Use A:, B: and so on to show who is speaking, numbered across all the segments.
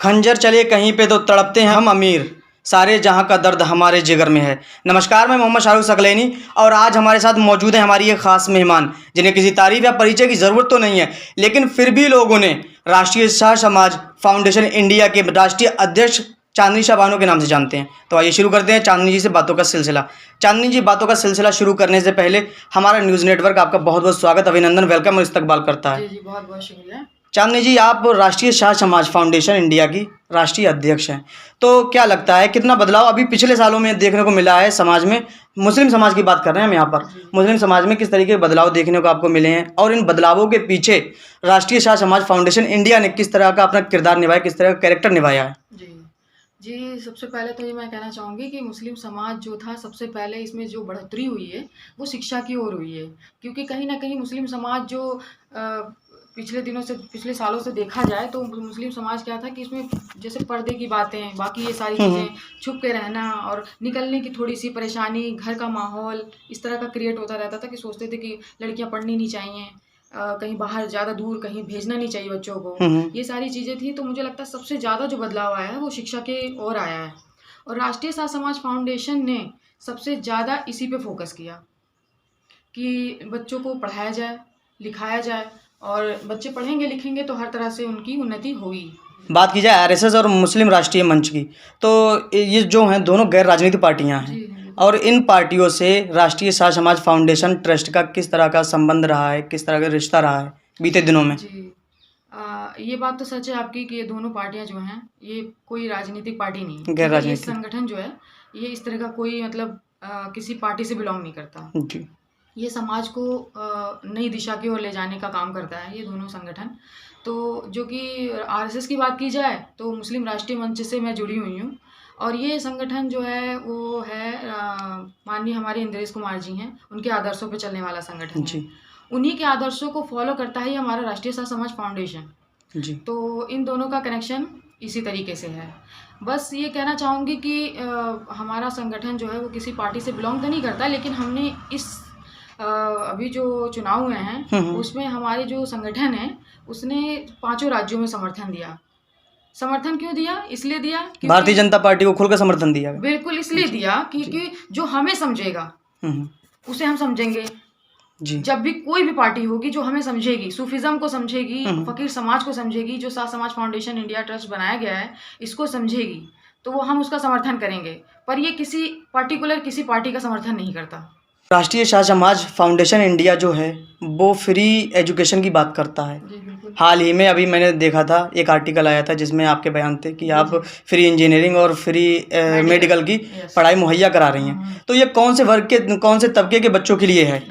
A: खंजर चले कहीं पे तो तड़पते हैं हम अमीर, सारे जहां का दर्द हमारे जिगर में है। नमस्कार, मैं मोहम्मद शाहरुख सकलैनी और आज हमारे साथ मौजूद है हमारी एक खास मेहमान जिन्हें किसी तारीफ या परिचय की ज़रूरत तो नहीं है, लेकिन फिर भी लोगों ने राष्ट्रीय शाह समाज फाउंडेशन इंडिया के राष्ट्रीय अध्यक्ष चांदनी शाह बानो के नाम से जानते हैं। तो आइए शुरू करते हैं चांदनी जी से बातों का सिलसिला। चांदनी जी, बातों का सिलसिला शुरू करने से पहले हमारा न्यूज़ नेटवर्क आपका बहुत बहुत स्वागत, अभिनंदन, वेलकम और इस्तकबाल करता है।
B: जी बहुत बहुत शुक्रिया।
A: चांदनी जी, आप राष्ट्रीय शाह समाज फाउंडेशन इंडिया की राष्ट्रीय अध्यक्ष हैं, तो क्या लगता है कितना बदलाव अभी पिछले सालों में देखने को मिला है समाज में? मुस्लिम समाज की बात कर रहे हैं हम यहाँ पर। मुस्लिम समाज में किस तरीके के बदलाव देखने को आपको मिले हैं और इन बदलावों के पीछे राष्ट्रीय शाह समाज फाउंडेशन इंडिया ने किस तरह का अपना किरदार निभाया, किस तरह का कैरेक्टर निभाया है?
B: जी सबसे पहले तो ये मैं कहना चाहूँगी कि मुस्लिम समाज जो था, सबसे पहले इसमें जो बढ़ोतरी हुई है वो शिक्षा की ओर हुई है। क्योंकि कहीं ना कहीं मुस्लिम समाज जो पिछले सालों से देखा जाए तो मुस्लिम समाज क्या था कि इसमें जैसे पर्दे की बातें, बाकी ये सारी चीज़ें, छुप के रहना और निकलने की थोड़ी सी परेशानी, घर का माहौल इस तरह का क्रिएट होता रहता था कि सोचते थे कि लड़कियां पढ़नी नहीं चाहिए, कहीं बाहर ज़्यादा दूर कहीं भेजना नहीं चाहिए बच्चों को। ये सारी चीज़ें थी। तो मुझे लगता है सबसे ज़्यादा जो बदलाव आया है वो शिक्षा के ओर आया है और राष्ट्रीय शाह समाज फाउंडेशन ने सबसे ज़्यादा इसी पे फोकस किया कि बच्चों को पढ़ाया जाए, लिखाया जाए और बच्चे पढ़ेंगे लिखेंगे तो हर तरह से उनकी उन्नति होगी।
A: बात की जाए आरएसएस और मुस्लिम राष्ट्रीय मंच की, तो ये जो हैं दोनों गैर राजनीतिक पार्टियां हैं और इन पार्टियों से राष्ट्रीय शाह समाज फाउंडेशन ट्रस्ट का किस तरह का संबंध रहा है, किस तरह का रिश्ता रहा है बीते दिनों में?
B: ये बात तो सच है आपकी कि ये दोनों पार्टियां जो हैं ये कोई राजनीतिक पार्टी नहीं है।
A: गैर राजनीतिक
B: ये संगठन जो है ये इस तरह का कोई मतलब किसी पार्टी से बिलोंग नहीं करता
A: जी।
B: ये समाज को नई दिशा की ओर ले जाने का काम करता है ये दोनों संगठन। तो जो कि आरएसएस की बात की जाए तो मुस्लिम राष्ट्रीय मंच से मैं जुड़ी हुई हूँ और ये संगठन जो है वो है माननीय हमारे इंद्रेश कुमार जी हैं, उनके आदर्शों पर चलने वाला संगठन है। उन्हीं के आदर्शों को फॉलो करता है हमारा राष्ट्रीय शाह समाज फाउंडेशन जी। तो इन दोनों का कनेक्शन इसी तरीके से है। बस ये कहना चाहूँगी कि हमारा संगठन जो है वो किसी पार्टी से बिलोंग तो नहीं करता, लेकिन हमने इस अभी जो चुनाव हुए हैं उसमें हमारे जो संगठन है उसने 5 राज्यों में समर्थन दिया। समर्थन क्यों दिया? इसलिए दिया
A: भारतीय जनता पार्टी को खुलकर समर्थन दिया।
B: बिल्कुल इसलिए दिया क्योंकि जो हमें समझेगा उसे हम समझेंगे जी। जब भी कोई भी पार्टी होगी जो हमें समझेगी, सूफिज्म को समझेगी, फकीर समाज को समझेगी, जो शाह समाज फाउंडेशन इंडिया ट्रस्ट बनाया गया है इसको समझेगी, तो वो हम उसका समर्थन करेंगे। पर ये किसी पर्टिकुलर किसी पार्टी का समर्थन नहीं करता।
A: राष्ट्रीय शाह समाज फाउंडेशन इंडिया जो है वो फ्री एजुकेशन की बात करता है। हाल ही में अभी मैंने देखा था, एक आर्टिकल आया था जिसमें आपके बयान थे कि आप फ्री इंजीनियरिंग और फ्री मेडिकल की पढ़ाई मुहैया करा रही हैं। तो ये कौन से वर्ग के, कौन से तबके के बच्चों के लिए है?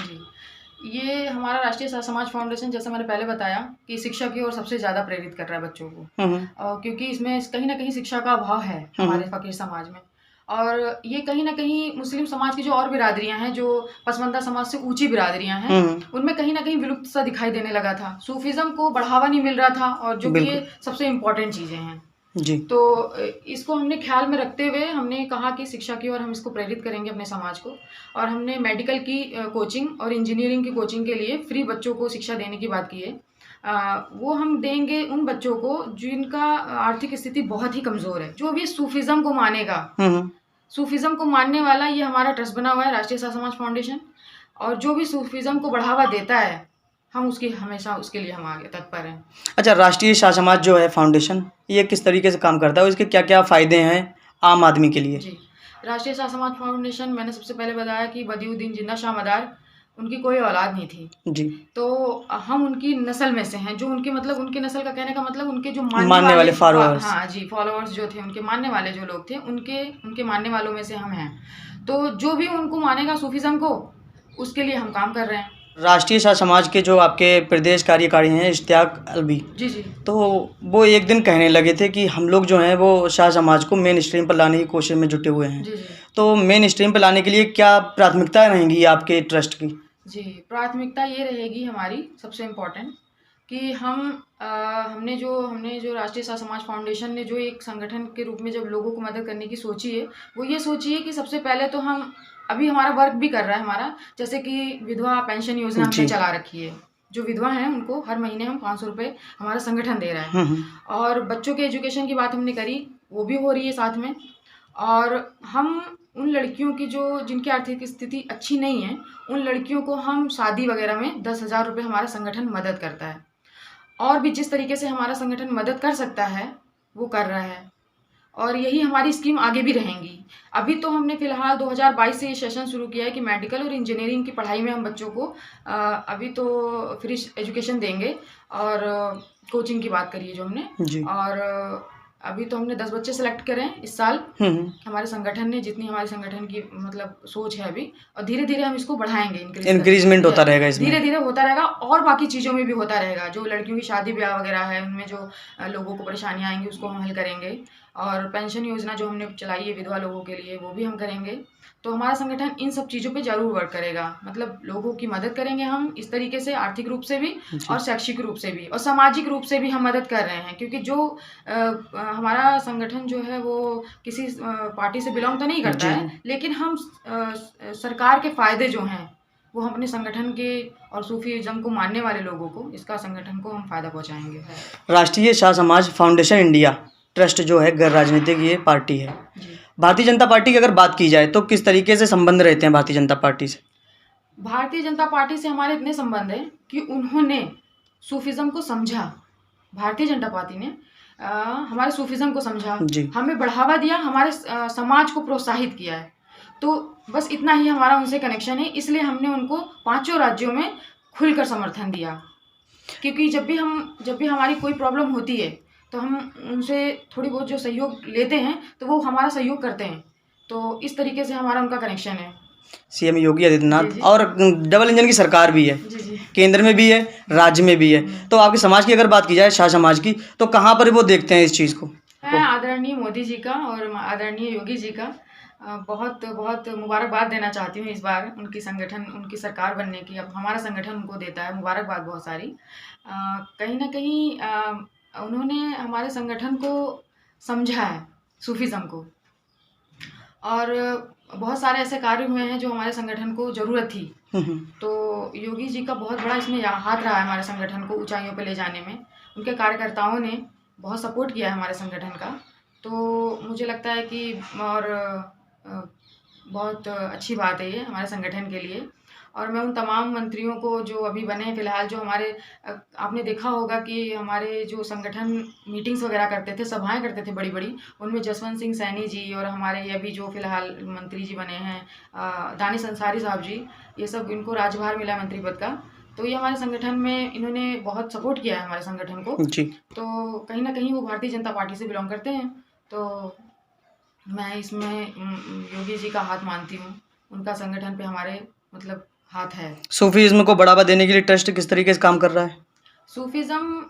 B: ये हमारा राष्ट्रीय शाह समाज फाउंडेशन, जैसा मैंने पहले बताया, कि शिक्षा की ओर सबसे ज़्यादा प्रेरित कर रहा है बच्चों को। क्योंकि इसमें कहीं ना कहीं शिक्षा का अभाव है हमारे फकीर समाज में। और ये कहीं ना कहीं मुस्लिम समाज की जो और बिरादरियां हैं, जो पसमानदा समाज से ऊंची बिरादरियां हैं, उनमें कहीं ना कहीं विलुप्त सा दिखाई देने लगा था। सूफिज्म को बढ़ावा नहीं मिल रहा था और जो कि ये सबसे इम्पोर्टेंट चीज़ें हैं जी। तो इसको हमने ख्याल में रखते हुए हमने कहा कि शिक्षा की ओर हम इसको प्रेरित करेंगे अपने समाज को, और हमने मेडिकल की कोचिंग और इंजीनियरिंग की कोचिंग के लिए फ्री बच्चों को शिक्षा देने की बात की है। वो हम देंगे उन बच्चों को जिनका आर्थिक स्थिति बहुत ही कमज़ोर है। जो भी सूफिज्म को मानेगा, सूफिज्म को मानने वाला, ये हमारा ट्रस्ट बना हुआ है राष्ट्रीय शाह समाज फाउंडेशन, और जो भी सूफिज्म को बढ़ावा देता है हम उसकी हमेशा उसके लिए हम आगे तत्पर हैं।
A: अच्छा, राष्ट्रीय शाह समाज जो है फाउंडेशन, ये किस तरीके से काम करता है, इसके क्या क्या फ़ायदे हैं आम आदमी के लिए?
B: जी, राष्ट्रीय शाह समाज फाउंडेशन, मैंने सबसे पहले बताया कि बदियुद्दीन जिंदा शाह मदार, उनकी कोई औलाद नहीं थी जी। तो हम उनकी नस्ल में से हैं, जो उनके मतलब उनके नस्ल का कहने का मतलब उनके जो मानने वाले फॉलोअर्स, हाँ जी, फॉलोअर्स जो थे, उनके मानने वाले जो लोग थे, उनके मानने वालों में से हम हैं। तो जो भी उनको मानेगा सूफिज्म को, उसके लिए हम काम कर रहे हैं।
A: राष्ट्रीय शाह समाज के जो आपके प्रदेश कार्यकारी हैं इश्तियाक अलवी
B: जी जी,
A: तो वो एक दिन कहने लगे थे कि हम लोग जो हैं वो शाह समाज को मेन स्ट्रीम पर लाने की कोशिश में जुटे हुए हैं। जी जी। तो मेन स्ट्रीम पर लाने के लिए क्या प्राथमिकताएं रहेंगी आपके ट्रस्ट की?
B: जी, प्राथमिकता ये रहेगी हमारी सबसे इम्पोर्टेंट कि हमने जो राष्ट्रीय शाह समाज फाउंडेशन ने जो एक संगठन के रूप में जब लोगों को मदद करने की सोची है, वो ये सोची है कि सबसे पहले तो हम अभी हमारा वर्क भी कर रहा है हमारा, जैसे कि विधवा पेंशन योजना हमने चला रखी है जो विधवा हैं उनको हर महीने हम 500 रुपये हमारा संगठन दे रहा है। और बच्चों के एजुकेशन की बात हमने करी, वो भी हो रही है साथ में। और हम उन लड़कियों की जो जिनकी आर्थिक स्थिति अच्छी नहीं है, उन लड़कियों को हम शादी वगैरह में 10,000 रुपये हमारा संगठन मदद करता है। और भी जिस तरीके से हमारा संगठन मदद कर सकता है वो कर रहा है, और यही हमारी स्कीम आगे भी रहेंगी। अभी तो हमने फ़िलहाल 2022 से ये सेशन शुरू किया है कि मेडिकल और इंजीनियरिंग की पढ़ाई में हम बच्चों को अभी तो फ्री एजुकेशन देंगे। और कोचिंग की बात करिए जो हमने
A: जी।
B: और अभी तो हमने 10 बच्चे सेलेक्ट करे हैं इस साल हमारे संगठन ने, जितनी हमारे संगठन की मतलब सोच है अभी, और धीरे धीरे हम इसको बढ़ाएंगे,
A: इंक्रीजमेंट होता रहेगा इसमें,
B: धीरे धीरे होता रहेगा। और बाकी चीज़ों में भी होता रहेगा, जो लड़कियों की शादी ब्याह वगैरह है उनमें जो लोगों को परेशानियाँ आएंगी उसको हम हल करेंगे। और पेंशन योजना जो हमने चलाई है विधवा लोगों के लिए वो भी हम करेंगे। तो हमारा संगठन इन सब चीज़ों पे ज़रूर वर्क करेगा, मतलब लोगों की मदद करेंगे हम इस तरीके से, आर्थिक रूप से भी और शैक्षिक रूप से भी और सामाजिक रूप से भी हम मदद कर रहे हैं। क्योंकि जो हमारा संगठन जो है वो किसी पार्टी से बिलोंग तो नहीं करता है, लेकिन हम सरकार के फ़ायदे जो हैं वो हम अपने संगठन के और सूफीज़म को मानने वाले लोगों को, इसका संगठन को हम फ़ायदा पहुँचाएँगे।
A: राष्ट्रीय शाह समाज फाउंडेशन इंडिया ट्रस्ट जो है गैर राजनीतिक ये पार्टी है। भारतीय जनता पार्टी की अगर बात की जाए तो किस तरीके से संबंध रहते हैं भारतीय जनता पार्टी से?
B: भारतीय जनता पार्टी से हमारे इतने संबंध हैं कि उन्होंने सूफीज़म को समझा, भारतीय जनता पार्टी ने हमारे सूफीज़म को समझा, हमें बढ़ावा दिया, हमारे समाज को प्रोत्साहित किया है। तो बस इतना ही हमारा उनसे कनेक्शन है, इसलिए हमने उनको 5 राज्यों में खुलकर समर्थन दिया। क्योंकि जब भी हमारी कोई प्रॉब्लम होती है तो हम उनसे थोड़ी बहुत जो सहयोग लेते हैं तो वो हमारा सहयोग करते हैं। तो इस तरीके से हमारा उनका कनेक्शन है।
A: सीएम योगी आदित्यनाथ और डबल इंजन की सरकार भी है, केंद्र में भी है, राज्य में भी है। तो आपके समाज की अगर बात की जाए, शाह समाज की, तो कहाँ पर वो देखते हैं इस चीज़ को?
B: मैं आदरणीय मोदी जी का और आदरणीय योगी जी का बहुत बहुत मुबारकबाद देना चाहती हूँ इस बार उनकी सरकार बनने की। अब हमारा संगठन उनको देता है मुबारकबाद बहुत सारी। कहीं ना कहीं उन्होंने हमारे संगठन को समझा है, सूफीज़म को, और बहुत सारे ऐसे कार्य हुए हैं जो हमारे संगठन को ज़रूरत थी। तो योगी जी का बहुत बड़ा इसमें हाथ रहा है हमारे संगठन को ऊंचाइयों पर ले जाने में। उनके कार्यकर्ताओं ने बहुत सपोर्ट किया है हमारे संगठन का। तो मुझे लगता है कि और बहुत अच्छी बात है ये हमारे संगठन के लिए। और मैं उन तमाम मंत्रियों को जो अभी बने हैं फ़िलहाल, जो हमारे आपने देखा होगा कि हमारे जो संगठन मीटिंग्स वगैरह करते थे, सभाएं करते थे बड़ी बड़ी, उनमें जसवंत सिंह सैनी जी और हमारे ये अभी जो फ़िलहाल मंत्री जी बने हैं दानिश अंसारी साहब जी, ये सब इनको राजभार मिला मंत्री पद का। तो ये हमारे संगठन में इन्होंने बहुत सपोर्ट किया है हमारे संगठन को जी। तो कहीं ना कहीं वो भारतीय जनता पार्टी से बिलोंग करते हैं। तो मैं इसमें योगी जी का हाथ मानती हूँ, उनका संगठन पे हमारे मतलब हाथ है।
A: सूफीज़्म को बढ़ावा देने के लिए ट्रस्ट किस तरीके से काम कर रहा है?
B: सूफीज़्म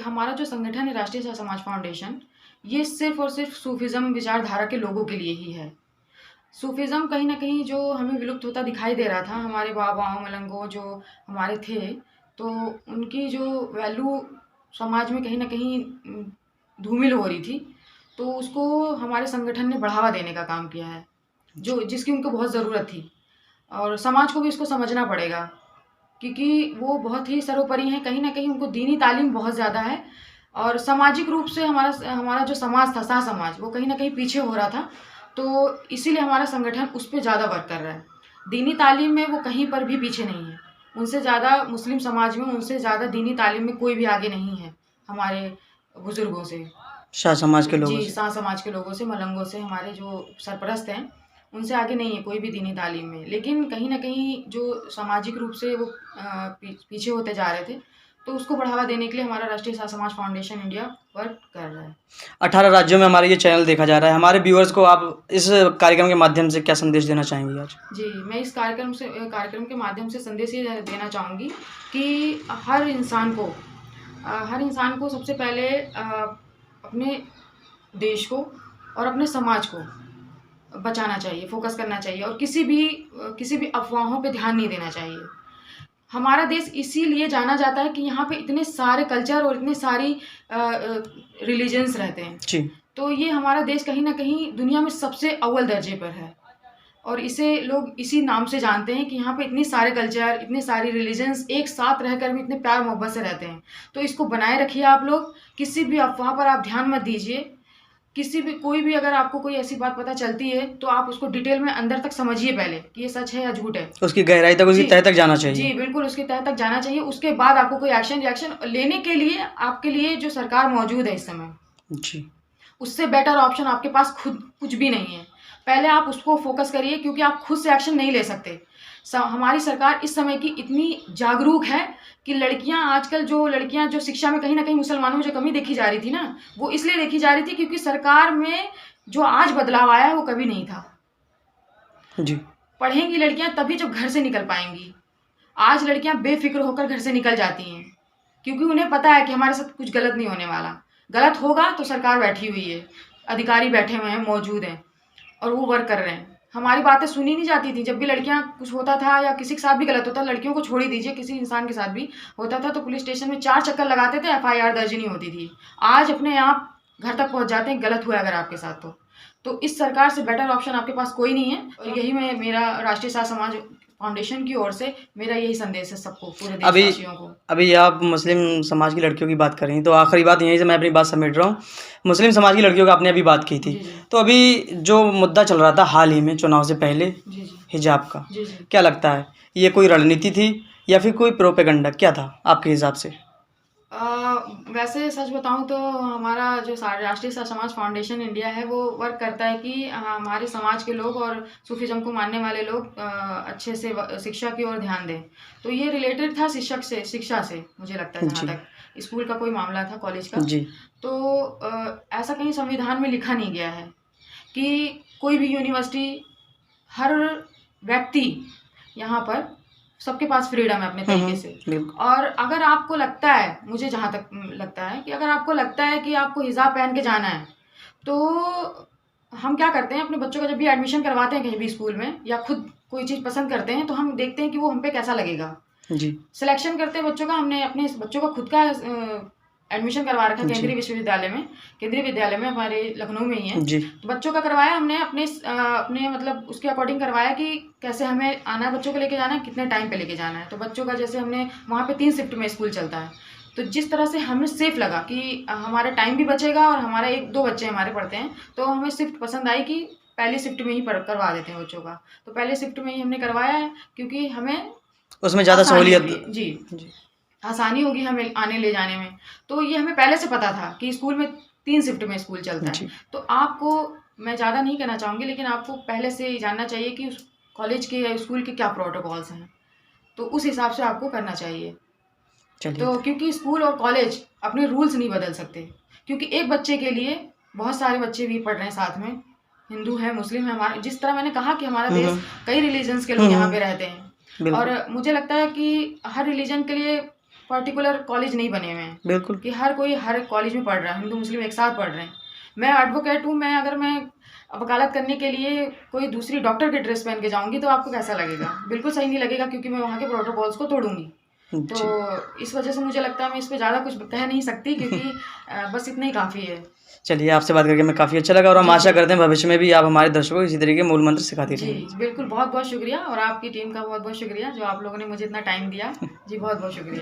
B: हमारा जो संगठन है राष्ट्रीय शाह समाज फाउंडेशन, ये सिर्फ और सिर्फ सूफीज़्म विचारधारा के लोगों के लिए ही है। सूफीज़्म कहीं ना कहीं जो हमें विलुप्त होता दिखाई दे रहा था, हमारे बाबाओं मलंगों जो हमारे थे, तो उनकी जो वैल्यू समाज में कहीं ना कहीं धूमिल हो रही थी। तो उसको हमारे संगठन ने बढ़ावा देने का काम किया है, जो जिसकी उनको बहुत ज़रूरत थी। और समाज को भी इसको समझना पड़ेगा क्योंकि वो बहुत ही सर्वोपरि हैं। कहीं ना कहीं उनको दीनी तालीम बहुत ज़्यादा है, और सामाजिक रूप से हमारा जो समाज था, शाह समाज, वो कहीं ना कहीं पीछे हो रहा था। तो इसीलिए हमारा संगठन उस पर ज़्यादा वर्क कर रहा है। दीनी तालीम में वो कहीं पर भी पीछे नहीं है। उनसे ज़्यादा मुस्लिम समाज में, उनसे ज़्यादा दीनी तालीम में कोई भी आगे नहीं है हमारे बुज़ुर्गों से,
A: शाह समाज के लोगों
B: जी,
A: से।
B: शाह समाज के लोगों से, मलंगों से, हमारे जो सरपरस्त हैं उनसे आगे नहीं है कोई भी दीनी तालीम में। लेकिन कहीं ना कहीं जो सामाजिक रूप से वो पीछे होते जा रहे थे, तो उसको बढ़ावा देने के लिए हमारा राष्ट्रीय शाह समाज फाउंडेशन इंडिया वर्क कर रहा है।
A: 18 राज्यों में हमारा ये चैनल देखा जा रहा है। हमारे व्यूअर्स को आप इस कार्यक्रम के माध्यम से क्या संदेश देना चाहेंगी आज?
B: जी, मैं इस कार्यक्रम के माध्यम से संदेश ये देना चाहूँगी कि हर इंसान को सबसे पहले अपने देश को और अपने समाज को बचाना चाहिए, फोकस करना चाहिए, और किसी भी अफवाहों पे ध्यान नहीं देना चाहिए। हमारा देश इसीलिए जाना जाता है कि यहाँ पे इतने सारे कल्चर और इतने सारी रिलीजन्स रहते हैं जी। तो ये हमारा देश कहीं ना कहीं दुनिया में सबसे अव्वल दर्जे पर है। और इसे लोग इसी नाम से जानते हैं कि यहाँ पे इतनी सारे कल्चर, इतने सारी रिलीजन्स एक साथ रहकर भी इतने प्यार मोहब्बत से रहते हैं। तो इसको बनाए रखिए आप लोग, किसी भी अफ़वाह पर आप ध्यान मत दीजिए। किसी भी कोई भी अगर आपको कोई ऐसी बात पता चलती है तो आप उसको डिटेल में अंदर तक समझिए पहले कि ये सच है या झूठ है।
A: उसकी गहराई तक, उसकी
B: जी,
A: तह तक जाना चाहिए।
B: जी बिल्कुल, उसकी तह तक जाना चाहिए। उसके बाद आपको कोई रिएक्शन लेने के लिए आपके लिए जो सरकार मौजूद है इस समय,
A: जी,
B: उससे बेटर ऑप्शन आपके पास खुद कुछ भी नहीं है। पहले आप उसको फोकस करिए, क्योंकि आप खुद से एक्शन नहीं ले सकते। हमारी सरकार इस समय की इतनी जागरूक है कि लड़कियां, आजकल जो लड़कियां जो शिक्षा में कहीं ना कहीं मुसलमानों में जो कमी देखी जा रही थी ना, वो इसलिए देखी जा रही थी क्योंकि सरकार में जो आज बदलाव आया है वो कभी नहीं था।
A: जी,
B: पढ़ेंगी लड़कियां तभी जब घर से निकल पाएंगी। आज लड़कियां बेफिक्र होकर घर से निकल जाती हैं क्योंकि उन्हें पता है कि हमारे साथ कुछ गलत नहीं होने वाला। गलत होगा तो सरकार बैठी हुई है, अधिकारी बैठे हुए हैं, मौजूद हैं और वो वर्क कर रहे हैं। हमारी बातें सुनी नहीं जाती थी। जब भी लड़कियां कुछ होता था या किसी के साथ भी गलत होता, लड़कियों को छोड़ ही दीजिए, किसी इंसान के साथ भी होता था तो पुलिस स्टेशन में 4 चक्कर लगाते थे, FIR दर्ज नहीं होती थी। आज अपने आप घर तक पहुंच जाते हैं गलत हुआ अगर आपके साथ तो इस सरकार से बेटर ऑप्शन आपके पास कोई नहीं है। और यही मैं, मेरा राष्ट्रीय साथ समाज फाउंडेशन की ओर से मेरा यही संदेश है सबको, पूरे देशवासियों को।
A: अभी आप मुस्लिम समाज की लड़कियों की बात करें तो आखिरी बात यहीं से मैं अपनी बात समेट रहा हूँ। मुस्लिम समाज की लड़कियों का आपने अभी बात की थी,
B: जी, जी।
A: तो अभी जो मुद्दा चल रहा था हाल ही में चुनाव से पहले,
B: जी, जी।
A: हिजाब का,
B: जी, जी।
A: क्या लगता है ये कोई रणनीति थी या फिर कोई प्रोपेगेंडा, क्या था आपके हिसाब से?
B: वैसे सच बताऊं तो हमारा जो राष्ट्रीय समाज फाउंडेशन इंडिया है वो वर्क करता है कि हमारे समाज के लोग और सूफीज़्म को मानने वाले लोग अच्छे से शिक्षा की ओर ध्यान दें। तो ये रिलेटेड था शिक्षा से मुझे लगता है, जहाँ तक स्कूल का कोई मामला था, कॉलेज का।
A: जी,
B: तो ऐसा कहीं संविधान में लिखा नहीं गया है कि कोई भी यूनिवर्सिटी, हर व्यक्ति यहाँ पर सबके पास फ्रीडम है अपने तरीके से।
A: बिल्कुल।
B: और अगर आपको लगता है, मुझे जहाँ तक लगता है कि अगर आपको लगता है कि आपको हिजाब पहन के जाना है, तो हम क्या करते हैं, अपने बच्चों का जब भी एडमिशन करवाते हैं कहीं भी स्कूल में या खुद कोई चीज़ पसंद करते हैं तो हम देखते हैं कि वो हम पे कैसा लगेगा।
A: जी,
B: सिलेक्शन करते हैं बच्चों का। हमने अपने बच्चों का खुद का एडमिशन करवा रखा है केंद्रीय विश्वविद्यालय में, केंद्रीय विद्यालय में, हमारे लखनऊ में ही है।
A: जी,
B: तो बच्चों का करवाया हमने, अपने मतलब उसके अकॉर्डिंग करवाया कि कैसे हमें आना है, बच्चों को लेके जाना है, कितने टाइम पे लेके जाना है। तो बच्चों का जैसे हमने वहाँ पे 3 शिफ्ट में स्कूल चलता है, तो जिस तरह से हमें सेफ लगा कि हमारा टाइम भी बचेगा और हमारा 1-2 बच्चे हमारे पढ़ते हैं, तो हमें शिफ्ट पसंद आई कि पहली शिफ्ट में ही करवा देते हैं बच्चों का। तो पहले शिफ्ट में ही हमने करवाया है क्योंकि हमें
A: उसमें ज़्यादा
B: आसानी
A: सहूलियत।
B: होगी। जी,
A: जी,
B: आसानी होगी हमें आने ले जाने में। तो ये हमें पहले से पता था कि स्कूल में 3 शिफ्ट में स्कूल चलता
A: जी,
B: है। तो आपको, मैं ज़्यादा नहीं कहना चाहूँगी, लेकिन आपको पहले से ही जानना चाहिए कि उस कॉलेज के या स्कूल के क्या प्रोटोकॉल्स हैं, तो उस हिसाब से आपको करना चाहिए।
A: चलिए,
B: तो क्योंकि स्कूल और कॉलेज अपने रूल्स नहीं बदल सकते, क्योंकि एक बच्चे के लिए बहुत सारे बच्चे भी पढ़ रहे हैं साथ में, हिंदू है, मुस्लिम है। हमारा, जिस तरह मैंने कहा कि हमारा देश कई रिलीजन्स के लोग यहाँ पे रहते हैं,
A: बिल्कुल,
B: और मुझे लगता है कि हर रिलीजन के लिए पर्टिकुलर कॉलेज नहीं बने हुए हैं
A: बिल्कुल,
B: कि हर कोई हर कॉलेज में पढ़ रहा है, हिंदू मुस्लिम एक साथ पढ़ रहे हैं। मैं एडवोकेट हूँ, मैं अगर मैं वकालत करने के लिए कोई दूसरी डॉक्टर की ड्रेस पहन के जाऊँगी तो आपको कैसा लगेगा? बिल्कुल सही नहीं लगेगा, क्योंकि मैं वहाँ के प्रोटोकॉल्स को तोड़ूंगी।
A: जी।
B: तो इस वजह से मुझे लगता है मैं इस पे ज़्यादा कुछ कह नहीं सकती, क्योंकि बस इतना ही काफ़ी है।
A: चलिए, आपसे बात करके मैं काफ़ी अच्छा लगा और हम आशा करते हैं भविष्य में भी आप हमारे दर्शकों को इसी तरीके के मूल मंत्र सिखाती
B: जी,
A: रहेंगी।
B: बिल्कुल, बहुत-बहुत शुक्रिया, और आपकी टीम का बहुत-बहुत शुक्रिया जो आप लोगों ने मुझे इतना टाइम दिया। जी, बहुत-बहुत शुक्रिया।